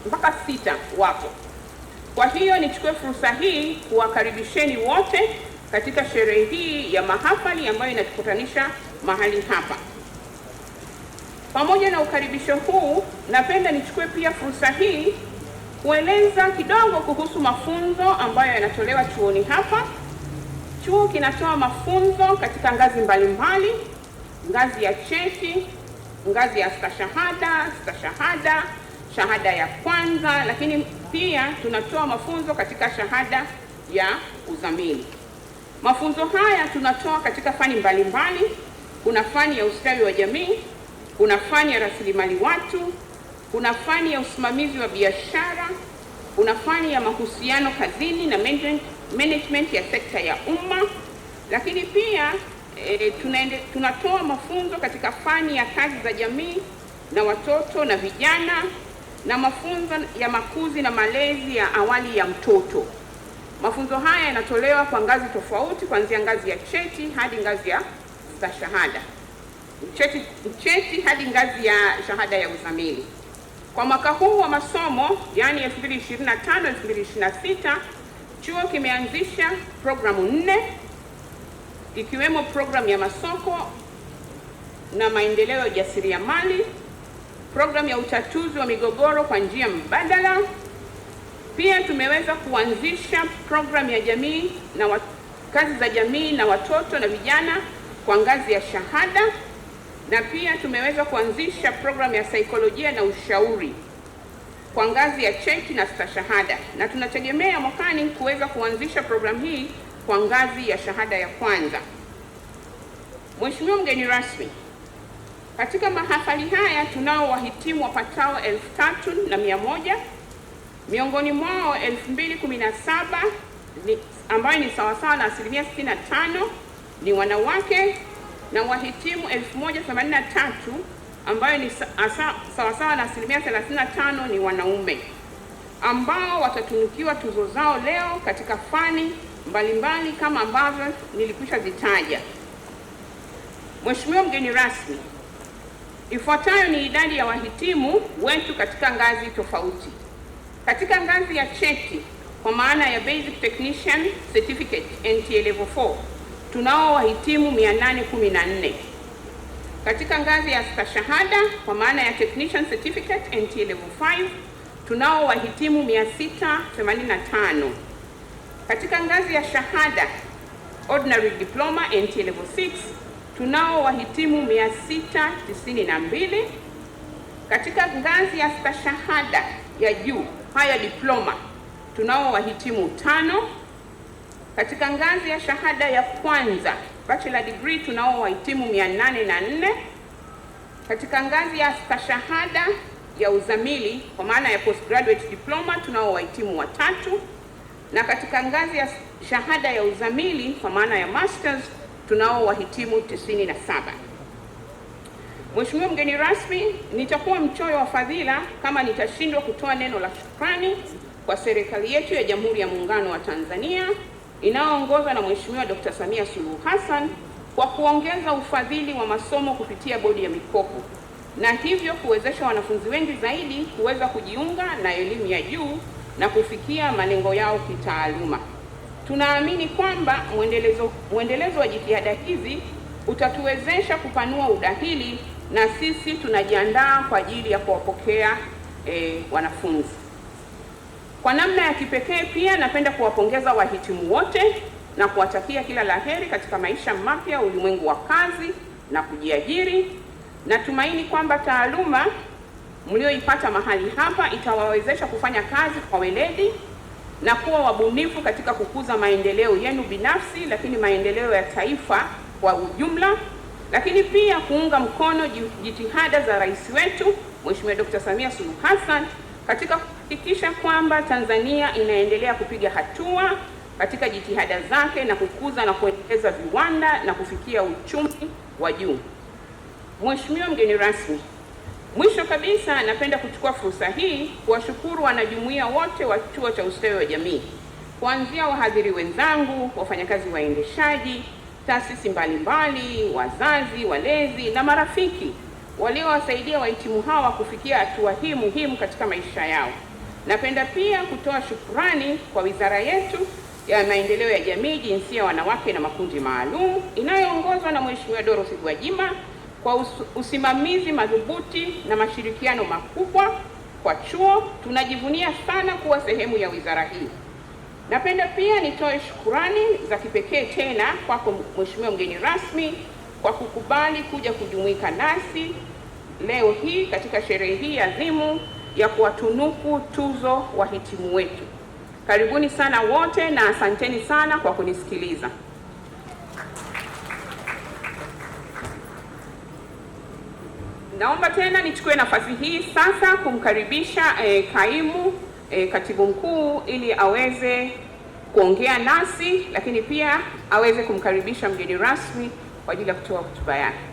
mpaka 6 wapo. Kwa hiyo nichukue fursa hii kuwakaribisheni wote katika sherehe hii ya mahafali ambayo inatukutanisha mahali hapa. Pamoja na ukaribisho huu, napenda nichukue pia fursa hii kueleza kidogo kuhusu mafunzo ambayo yanatolewa chuoni hapa. Chuo kinatoa mafunzo katika ngazi mbalimbali, ngazi ya cheti, ngazi ya stashahada, shahada ya kwanza, lakini pia tunatoa mafunzo katika shahada ya uzamili. Mafunzo haya tunatoa katika fani mbalimbali. Kuna fani ya ustawi wa jamii, kuna fani ya rasilimali watu, kuna fani ya usimamizi wa biashara, kuna fani ya mahusiano kazini na management ya sekta ya umma, lakini pia tunatoa mafunzo katika fani ya kazi za jamii na watoto na vijana, na mafunzo ya makuzi na malezi ya awali ya mtoto. Mafunzo haya yanatolewa kwa ngazi tofauti, kuanzia ngazi ya cheti hadi ngazi ya stashahada, cheti hadi ngazi ya shahada ya uzamili. Kwa mwaka huu wa masomo, yani 2025-2026, chuo kimeanzisha programu 4 ikiwemo programu ya masoko na maendeleo ya ujasiriamali, programu ya utatuzi wa migogoro kwa njia mbadala. Pia tumeweza kuanzisha programu ya jamii na kazi za jamii na watoto na vijana kwa ngazi ya shahada, na pia tumeweza kuanzisha programu ya saikolojia na ushauri kwa ngazi ya cheti na stashahada, na tunategemea mwakani kuweza kuanzisha programu hii kwa ngazi ya shahada ya kwanza. Mheshimiwa mgeni rasmi, katika mahafali haya tunao wahitimu wapatao 3,100. Miongoni mwao 2,017 ambayo ni sawasawa na 65% ni wanawake, na wahitimu 1,083 ambayo ni sawasawa na 35% ni wanaume, ambao watatunukiwa tuzo zao leo katika fani mbalimbali kama ambavyo nilikwisha zitaja. Mheshimiwa mgeni rasmi, ifuatayo ni idadi ya wahitimu wetu katika ngazi tofauti. Katika ngazi ya cheti kwa maana ya Basic Technician Certificate NTA Level 4 tunao wahitimu 814. Katika ngazi ya stashahada kwa maana ya Technician Certificate NTA Level 5 tunao wahitimu 685. Katika ngazi ya shahada Ordinary Diploma NTA Level 6 tunao wahitimu 692. Katika ngazi ya stashahada ya juu Higher Diploma tunao wahitimu 5. Katika ngazi ya shahada ya kwanza Bachelor Degree tunao wahitimu 804. Katika ngazi ya stashahada ya uzamili kwa maana ya Postgraduate Diploma tunao wahitimu 3, na katika ngazi ya shahada ya uzamili kwa maana ya Masters tunao wahitimu 97. Mheshimiwa mgeni rasmi, nitakuwa mchoyo wa fadhila kama nitashindwa kutoa neno la shukrani kwa serikali yetu ya Jamhuri ya Muungano wa Tanzania inayoongozwa na Mheshimiwa Dr. Samia Suluhu Hassan kwa kuongeza ufadhili wa masomo kupitia bodi ya mikopo, na hivyo kuwezesha wanafunzi wengi zaidi kuweza kujiunga na elimu ya juu na kufikia malengo yao kitaaluma. Tunaamini kwamba mwendelezo wa jitihada hizi utatuwezesha kupanua udahili, na sisi tunajiandaa kwa ajili ya kuwapokea wanafunzi. Kwa namna ya kipekee pia napenda kuwapongeza wahitimu wote na kuwatakia kila laheri katika maisha mapya, ulimwengu wa kazi na kujiajiri. Natumaini kwamba taaluma mlioipata mahali hapa itawawezesha kufanya kazi kwa weledi na kuwa wabunifu katika kukuza maendeleo yenu binafsi, lakini maendeleo ya taifa kwa ujumla, lakini pia kuunga mkono jitihada za rais wetu Mheshimiwa Dr. Samia Suluhu Hassan katika kuhakikisha kwamba Tanzania inaendelea kupiga hatua katika jitihada zake na kukuza na kuendeleza viwanda na kufikia uchumi wa juu. Mheshimiwa mgeni rasmi, mwisho kabisa napenda kuchukua fursa hii kuwashukuru wanajumuiya wote wa Chuo cha Ustawi wa Jamii, kuanzia wahadhiri wenzangu, wafanyakazi waendeshaji, taasisi mbalimbali, wazazi, walezi na marafiki waliowasaidia wahitimu hawa kufikia hatua hii muhimu katika maisha yao. Napenda pia kutoa shukrani kwa wizara yetu ya maendeleo ya jamii, jinsia, wanawake na makundi maalum inayoongozwa na Mheshimiwa Dorothy Gwajima kwa usimamizi madhubuti na mashirikiano makubwa kwa chuo. Tunajivunia sana kuwa sehemu ya wizara hii. Napenda pia nitoe shukrani za kipekee tena kwako Mheshimiwa mgeni rasmi kwa kukubali kuja kujumuika nasi leo hii katika sherehe hii adhimu ya kuwatunuku tuzo wahitimu wetu. Karibuni sana wote na asanteni sana kwa kunisikiliza. Naomba tena nichukue nafasi hii sasa kumkaribisha kaimu katibu mkuu ili aweze kuongea nasi, lakini pia aweze kumkaribisha mgeni rasmi kwa ajili ya kutoa hotuba yake.